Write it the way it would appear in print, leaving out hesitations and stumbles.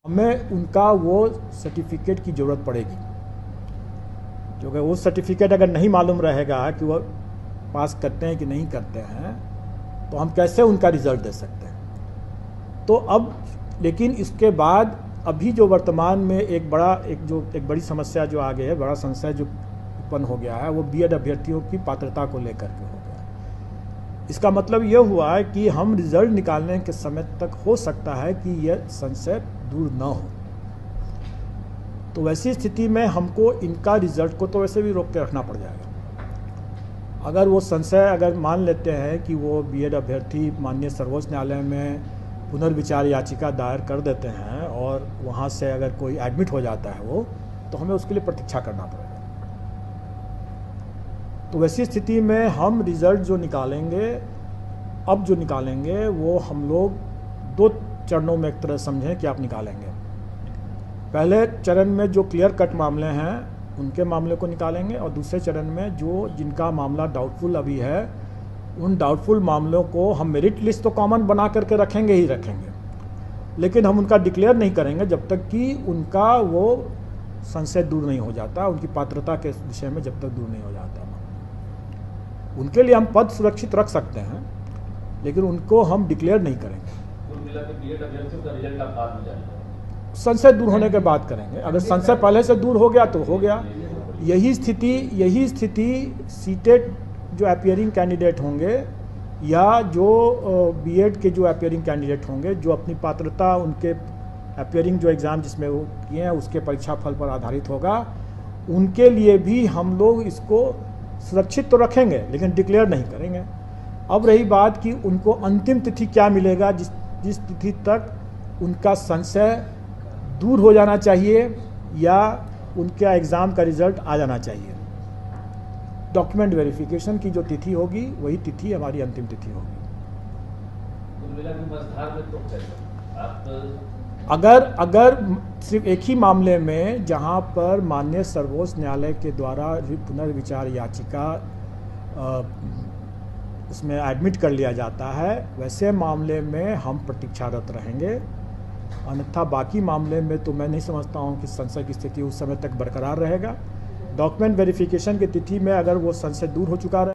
हमें उनका वो सर्टिफिकेट की ज़रूरत पड़ेगी, क्योंकि वो सर्टिफिकेट अगर नहीं मालूम रहेगा कि वो पास करते हैं कि नहीं करते हैं तो हम कैसे उनका रिज़ल्ट दे सकते हैं। तो अब लेकिन इसके बाद अभी जो वर्तमान में एक बड़ी समस्या जो आ गई है, बड़ा संशय जो उत्पन्न हो गया है, वो बीएड अभ्यर्थियों की पात्रता को लेकर के हो गया। इसका मतलब ये हुआ है कि हम रिज़ल्ट निकालने के समय तक हो सकता है कि यह संशय दूर न हो। तो वैसी स्थिति में हमको इनका रिज़ल्ट को तो वैसे भी रोक के रखना पड़ जाएगा। अगर वो संशय अगर मान लेते हैं कि वो बीएड अभ्यर्थी माननीय सर्वोच्च न्यायालय में पुनर्विचार याचिका दायर कर देते हैं और वहाँ से अगर कोई एडमिट हो जाता है वो, तो हमें उसके लिए प्रतीक्षा करना पड़ेगा। तो वैसी स्थिति में हम रिज़ल्ट जो निकालेंगे, अब जो निकालेंगे वो हम लोग दो चरणों में एक तरह समझें कि आप निकालेंगे। पहले चरण में जो क्लियर कट मामले हैं उनके मामले को निकालेंगे, और दूसरे चरण में जिनका मामला डाउटफुल अभी है उन डाउटफुल मामलों को हम मेरिट लिस्ट तो कॉमन बना करके रखेंगे ही रखेंगे, लेकिन हम उनका डिक्लेयर नहीं करेंगे जब तक कि उनका वो संशय दूर नहीं हो जाता, उनकी पात्रता के विषय में जब तक दूर नहीं हो जाता। उनके लिए हम पद सुरक्षित रख सकते हैं, लेकिन उनको हम डिक्लेयर नहीं करेंगे। संशय दूर होने के बाद करेंगे। अगर संशय पहले से दूर हो गया तो हो गया। यही स्थिति सीटेट जो अपीयरिंग कैंडिडेट होंगे या जो बीएड के जो अपीयरिंग कैंडिडेट होंगे, जो अपनी पात्रता उनके अपीयरिंग जो एग्ज़ाम जिसमें वो किए हैं उसके परीक्षा फल पर आधारित होगा, उनके लिए भी हम लोग इसको सुरक्षित तो रखेंगे लेकिन डिक्लेयर नहीं करेंगे। अब रही बात कि उनको अंतिम तिथि क्या मिलेगा, जिस तिथि तक उनका संशय दूर हो जाना चाहिए या उनका एग्ज़ाम का रिज़ल्ट आ जाना चाहिए। डॉक्यूमेंट वेरिफिकेशन की जो तिथि होगी वही तिथि हमारी अंतिम तिथि होगी। अगर सिर्फ एक ही मामले में जहां पर माननीय सर्वोच्च न्यायालय के द्वारा पुनर्विचार याचिका उसमें एडमिट कर लिया जाता है, वैसे मामले में हम प्रतीक्षारत रहेंगे। अन्यथा बाकी मामले में तो मैं नहीं समझता हूं कि संशय की स्थिति उस समय तक बरकरार रहेगा। डॉक्यूमेंट वेरिफिकेशन की तिथि में अगर वो संशय दूर हो चुका रहे